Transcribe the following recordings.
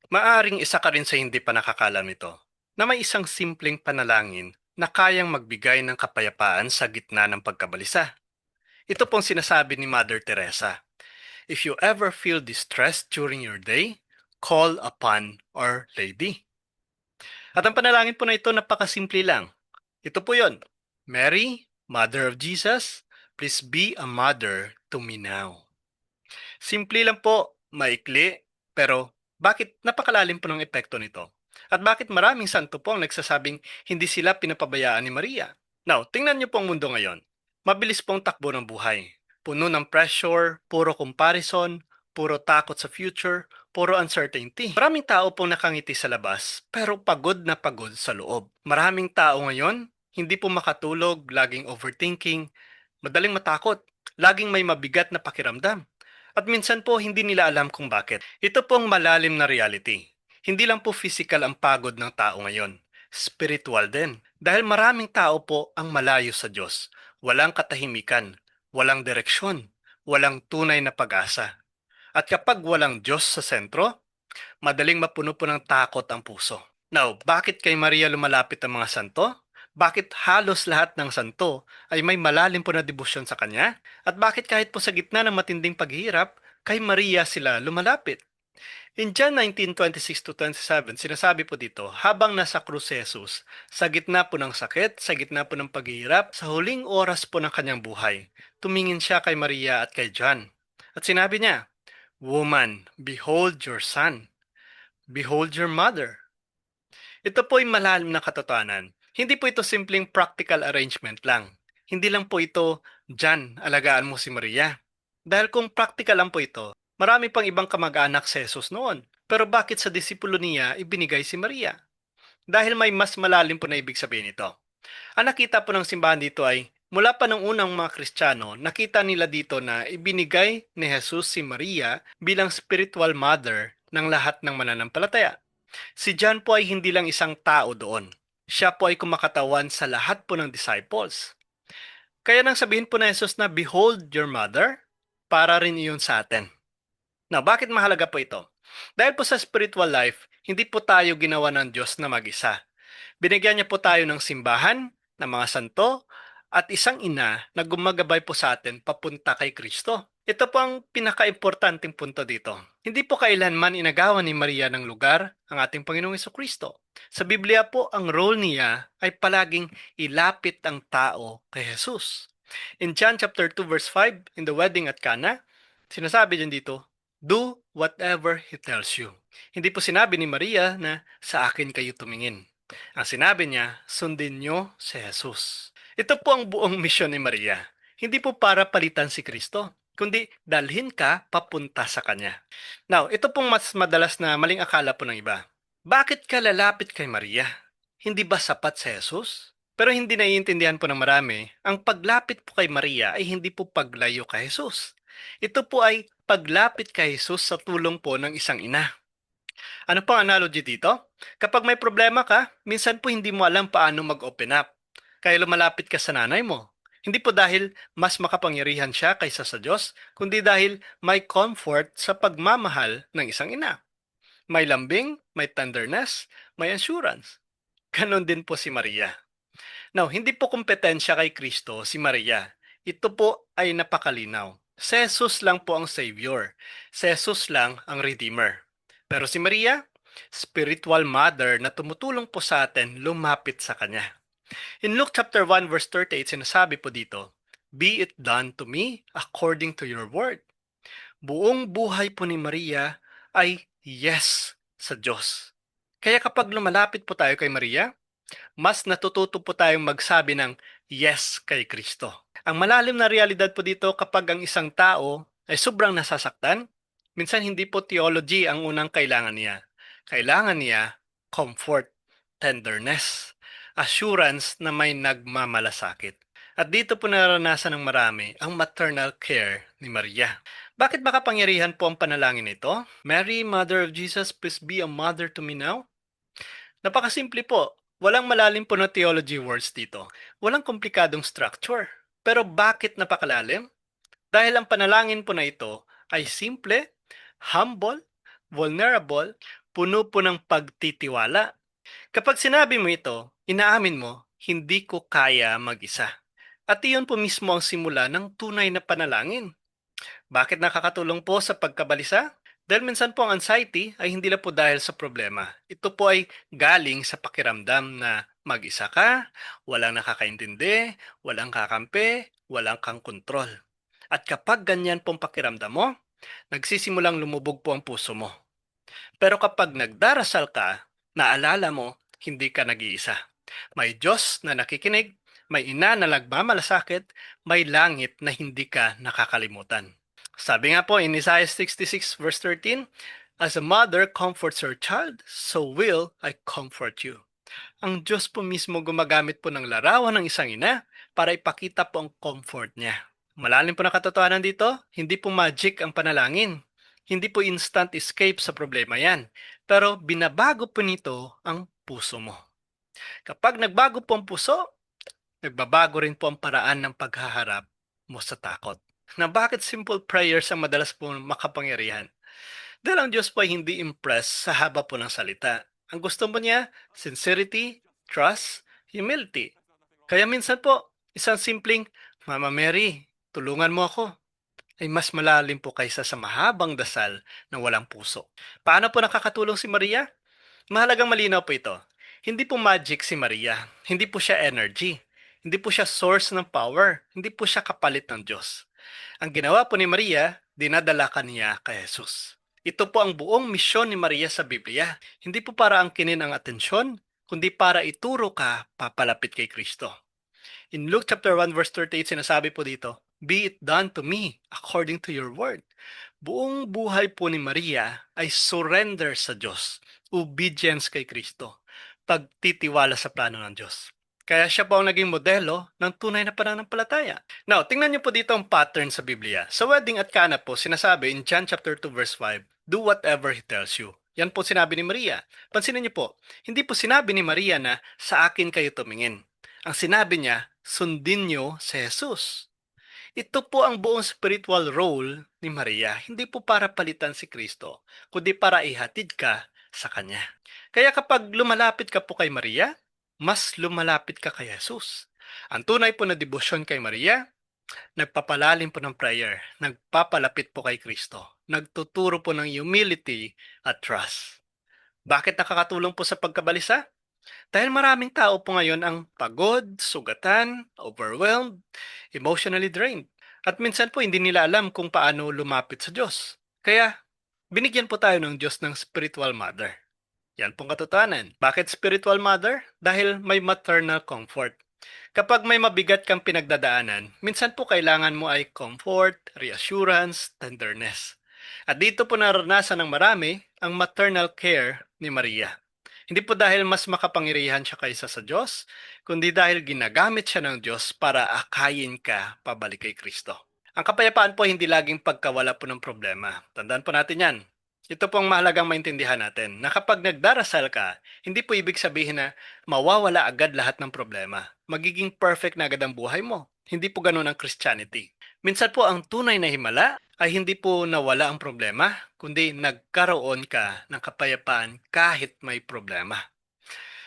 Maaring isa ka rin sa hindi pa nakakalam nito, na may isang simpleng panalangin na kayang magbigay ng kapayapaan sa gitna ng pagkabalisa. Ito pong sinasabi ni Mother Teresa. If you ever feel distressed during your day, call upon Our Lady. At ang panalangin po na ito napakasimple lang. Ito po yon. Mary, Mother of Jesus, please be a mother to me now. Simple lang po, maikli, pero bakit napakalalim po ng epekto nito? At bakit maraming santo po ang nagsasabing hindi sila pinapabayaan ni Maria? Now, tingnan niyo po ang mundo ngayon. Mabilis pong takbo ng buhay. Puno ng pressure, puro comparison, puro takot sa future, puro uncertainty. Maraming tao pong nakangiti sa labas, pero pagod na pagod sa loob. Maraming tao ngayon, hindi po makatulog, laging overthinking, madaling matakot, laging may mabigat na pakiramdam. At minsan po hindi nila alam kung bakit. Ito pong malalim na reality. Hindi lang po physical ang pagod ng tao ngayon. Spiritual din. Dahil maraming tao po ang malayo sa Diyos. Walang katahimikan, walang direksyon, walang tunay na pag-asa. At kapag walang Diyos sa sentro, madaling mapuno po ng takot ang puso. Now, bakit kay Maria lumalapit ang mga santo? Bakit halos lahat ng santo ay may malalim po na debosyon sa kanya? At bakit kahit po sa gitna ng matinding paghihirap, kay Maria sila lumalapit? In John 19:26 to 27, sinasabi po dito, habang nasa krus si Jesus, sa gitna po ng sakit, sa gitna po ng paghihirap, sa huling oras po ng kanyang buhay, tumingin siya kay Maria at kay John. At sinabi niya, Woman, behold your son. Behold your mother. Ito po ay malalim na katotohanan. Hindi po ito simpleng practical arrangement lang. Hindi lang po ito, Jan, alagaan mo si Maria. Dahil kung practical lang po ito, marami pang ibang kamag-anak si Jesus noon. Pero bakit sa disipulo niya ibinigay si Maria? Dahil may mas malalim po na ibig sabihin ito. Ang nakita po ng simbahan dito ay, mula pa ng unang mga Kristiyano, nakita nila dito na ibinigay ni Jesus si Maria bilang spiritual mother ng lahat ng mananampalataya. Si John po ay hindi lang isang tao doon. Siya po ay kumakatawan sa lahat po ng disciples. Kaya nang sabihin po na Jesus na, Behold your mother, para rin iyon sa atin. Now, bakit mahalaga po ito? Dahil po sa spiritual life, hindi po tayo ginawa ng Diyos na mag-isa. Binigyan niya po tayo ng simbahan, ng mga santo, at isang ina na gumagabay po sa atin papunta kay Kristo. Ito po ang pinaka-importanting punto dito. Hindi po kailanman inagawan ni Maria ng lugar ang ating Panginoong Kristo. Sa Biblia po, ang role niya ay palaging ilapit ang tao kay Jesus. In John chapter 2 verse 5, in the wedding at Cana, sinasabi din dito, do whatever He tells you. Hindi po sinabi ni Maria na sa akin kayo tumingin. Ang sinabi niya, sundin niyo si Jesus. Ito po ang buong misyon ni Maria. Hindi po para palitan si Kristo, kundi dalhin ka papunta sa Kanya. Now, ito pong mas madalas na maling akala po ng iba. Bakit ka lalapit kay Maria? Hindi ba sapat si Jesus? Pero hindi naiintindihan po ng marami, ang paglapit po kay Maria ay hindi po paglayo kay Jesus. Ito po ay paglapit kay Jesus sa tulong po ng isang ina. Ano pang analogy dito? Kapag may problema ka, minsan po hindi mo alam paano mag-open up. Kaya lumalapit ka sa nanay mo. Hindi po dahil mas makapangyarihan siya kaysa sa Diyos, kundi dahil may comfort sa pagmamahal ng isang ina. May lambing, may tenderness, may assurance. Ganon din po si Maria. Now, hindi po kompetensya kay Kristo si Maria. Ito po ay napakalinaw. Si Jesus lang po ang Savior. Si Jesus lang ang Redeemer. Pero si Maria, spiritual mother na tumutulong po sa atin lumapit sa Kanya. In Luke chapter 1 verse 38, sinasabi po dito, Be it done to me according to your word. Buong buhay po ni Maria ay yes sa Diyos. Kaya kapag lumalapit po tayo kay Maria, mas natututo po tayong magsabi ng yes kay Kristo. Ang malalim na realidad po dito kapag ang isang tao ay sobrang nasasaktan, minsan hindi po theology ang unang kailangan niya. Kailangan niya comfort, tenderness, assurance na may nagmamalasakit. At dito po naranasan ng marami ang maternal care ni Maria. Bakit makapangyarihan po ang panalangin nito? Mary, Mother of Jesus, please be a mother to me now. Napakasimple po. Walang malalim po na theology words dito. Walang komplikadong structure. Pero bakit napakalalim? Dahil ang panalangin po na ito ay simple, humble, vulnerable, puno po ng pagtitiwala. Kapag sinabi mo ito, inaamin mo, hindi ko kaya mag-isa. At iyon po mismo ang simula ng tunay na panalangin. Bakit nakakatulong po sa pagkabalisa? Dahil minsan po ang anxiety ay hindi lang po dahil sa problema. Ito po ay galing sa pakiramdam na mag-isa ka, walang nakakaintindi, walang kakampi, walang kang kontrol. At kapag ganyan pong pakiramdam mo, nagsisimulang lumubog po ang puso mo. Pero kapag nagdarasal ka, naalala mo, hindi ka nag-iisa. May Diyos na nakikinig, may ina na nagmamalasakit, may langit na hindi ka nakakalimutan. Sabi nga po in Isaiah 66 verse 13, "As a mother comforts her child, so will I comfort you." Ang Diyos po mismo gumagamit po ng larawan ng isang ina para ipakita po ang comfort niya. Malalim po na katotohanan dito, hindi po magic ang panalangin. Hindi po instant escape sa problema yan. Pero binabago po nito ang puso mo. Kapag nagbago po ang puso, nagbabago rin po ang paraan ng paghaharap mo sa takot. Na bakit simple prayers ang madalas po makapangyarihan? Dahil ang Diyos po ay hindi impressed sa haba po ng salita. Ang gusto mo niya, sincerity, trust, humility. Kaya minsan po, isang simpleng, "Mama Mary, tulungan mo ako," ay mas malalim po kaysa sa mahabang dasal na walang puso. Paano po nakakatulong si Maria? Mahalagang malinaw po ito. Hindi po magic si Maria. Hindi po siya energy. Hindi po siya source ng power. Hindi po siya kapalit ng Diyos. Ang ginawa po ni Maria, dinadala ka niya kay Jesus. Ito po ang buong misyon ni Maria sa Biblia. Hindi po para angkinin ang atensyon, kundi para ituro ka papalapit kay Kristo. In Luke chapter 1 verse 38 sinasabi po dito, "Be it done to me according to your word." Buong buhay po ni Maria ay surrender sa Diyos, obedience kay Kristo, pagtitiwala sa plano ng Diyos. Kaya siya po ang naging modelo ng tunay na pananampalataya. Now, tingnan niyo po dito ang pattern sa Biblia. Sa wedding at Cana po, sinasabi in John chapter 2 verse 5, "Do whatever He tells you." Yan po sinabi ni Maria. Pansinin niyo po, hindi po sinabi ni Maria na sa akin kayo tumingin. Ang sinabi niya, sundin niyo si Jesus. Ito po ang buong spiritual role ni Maria, hindi po para palitan si Kristo, kundi para ihatid ka sa Kanya. Kaya kapag lumalapit ka po kay Maria, mas lumalapit ka kay Jesus. Ang tunay po na debosyon kay Maria, nagpapalalim po ng prayer, nagpapalapit po kay Kristo, nagtuturo po ng humility at trust. Bakit nakakatulong po sa pagkabalisa? Dahil maraming tao po ngayon ang pagod, sugatan, overwhelmed, emotionally drained. At minsan po hindi nila alam kung paano lumapit sa Diyos. Kaya binigyan po tayo ng Diyos ng spiritual mother. Yan pong katotohanan. Bakit spiritual mother? Dahil may maternal comfort. Kapag may mabigat kang pinagdadaanan, minsan po kailangan mo ay comfort, reassurance, tenderness. At dito po naranasan ng marami ang maternal care ni Maria. Hindi po dahil mas makapangyarihan siya kaysa sa Diyos, kundi dahil ginagamit siya ng Diyos para akayin ka pabalik kay Kristo. Ang kapayapaan po hindi laging pagkawala po ng problema. Tandaan po natin yan. Ito po ang mahalagang maintindihan natin na kapag nagdarasal ka, hindi po ibig sabihin na mawawala agad lahat ng problema. Magiging perfect na agad ang buhay mo. Hindi po ganun ang Christianity. Minsan po ang tunay na himala ay hindi po nawala ang problema, kundi nagkaroon ka ng kapayapaan kahit may problema.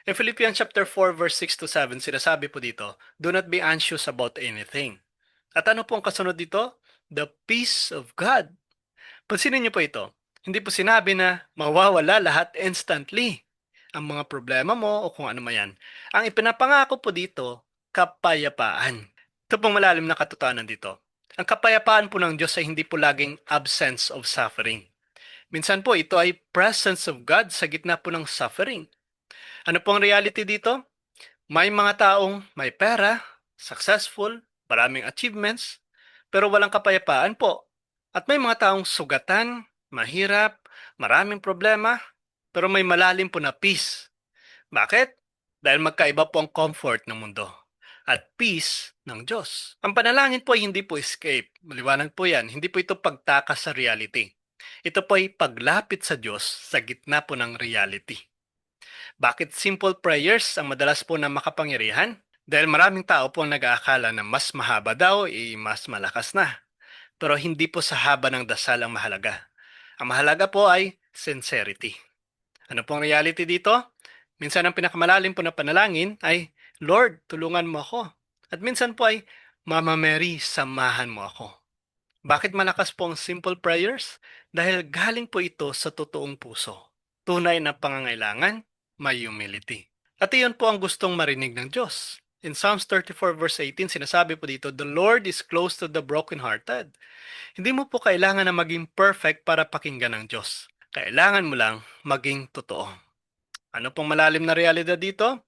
In Philippians chapter 4 verse 6 to 7, sinasabi po dito, "Do not be anxious about anything." At ano po ang kasunod dito? The peace of God. Pansinin niyo po ito. Hindi po sinabi na mawawala lahat instantly ang mga problema mo o kung ano man yan. Ang ipinapangako po dito, kapayapaan. Ito pong malalim na katotohanan dito. Ang kapayapaan po ng Diyos ay hindi po laging absence of suffering. Minsan po ito ay presence of God sa gitna po ng suffering. Ano po ang reality dito? May mga taong may pera, successful, maraming achievements, pero walang kapayapaan po. At may mga taong sugatan, mahirap, maraming problema, pero may malalim po na peace. Bakit? Dahil magkaiba po ang comfort ng mundo at peace ng Diyos. Ang panalangin po ay hindi po escape. Maliwanag po yan. Hindi po ito pagtakas sa reality. Ito po ay paglapit sa Diyos sa gitna po ng reality. Bakit simple prayers ang madalas po na makapangyarihan? Dahil maraming tao po ang nag-aakala na mas mahaba daw, mas malakas na. Pero hindi po sa haba ng dasal ang mahalaga. Ang mahalaga po ay sincerity. Ano pong reality dito? Minsan ang pinakamalalim po na panalangin ay, Lord, tulungan mo ako. At minsan po ay, Mama Mary, samahan mo ako. Bakit malakas po ang simple prayers? Dahil galing po ito sa totoong puso. Tunay na pangangailangan, may humility. At iyon po ang gustong marinig ng Diyos. In Psalms 34 verse 18, sinasabi po dito, The Lord is close to the brokenhearted. Hindi mo po kailangan na maging perfect para pakinggan ng Diyos. Kailangan mo lang maging totoo. Ano pong malalim na realidad dito?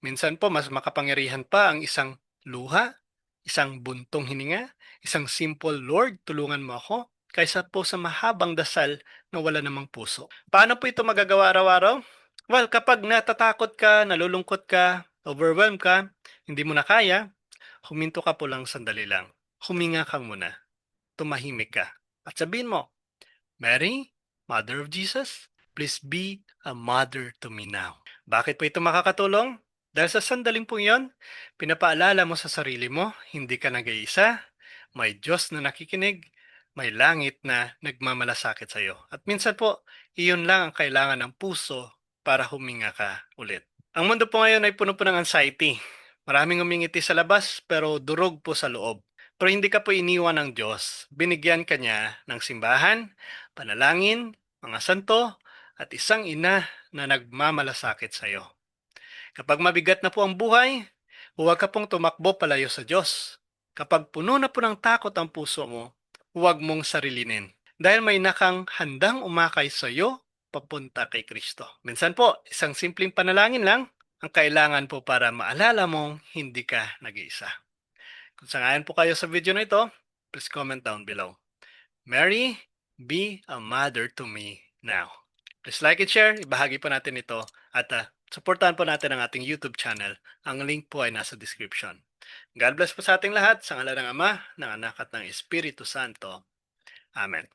Minsan po mas makapangyarihan pa ang isang luha, isang buntong hininga, isang simple Lord, tulungan mo ako, kaysa po sa mahabang dasal na wala namang puso. Paano po ito magagawa araw-araw? Well, kapag natatakot ka, nalulungkot ka, overwhelmed ka, hindi mo na kaya, huminto ka po lang sandali lang. Huminga ka muna. Tumahimik ka. At sabihin mo, Mary, Mother of Jesus, please be a mother to me now. Bakit po ito makakatulong? Dahil sa sandaling po iyon, pinapaalala mo sa sarili mo, hindi ka nag-iisa, may Diyos na nakikinig, may langit na nagmamalasakit sa iyo. At minsan po, iyon lang ang kailangan ng puso para huminga ka ulit. Ang mundo po ngayon ay puno po ng anxiety. Maraming umingiti sa labas pero durog po sa loob. Pero hindi ka po iniwan ng Diyos. Binigyan ka niya ng simbahan, panalangin, mga santo, at isang ina na nagmamalasakit sa iyo. Kapag mabigat na po ang buhay, huwag ka pong tumakbo palayo sa Diyos. Kapag puno na po ng takot ang puso mo, huwag mong sarilinin. Dahil may nakang handang umakay sa iyo papunta kay Kristo. Minsan po, isang simpleng panalangin lang ang kailangan po para maalala mong hindi ka nag-iisa. Kung sangayon po kayo sa video na ito, please comment down below. Mary, be a mother to me now. Please like and share, ibahagi po natin ito at supportahan po natin ang ating YouTube channel. Ang link po ay nasa description. God bless po sa ating lahat, sa ngalan ng Ama, ng Anak at ng Espiritu Santo. Amen.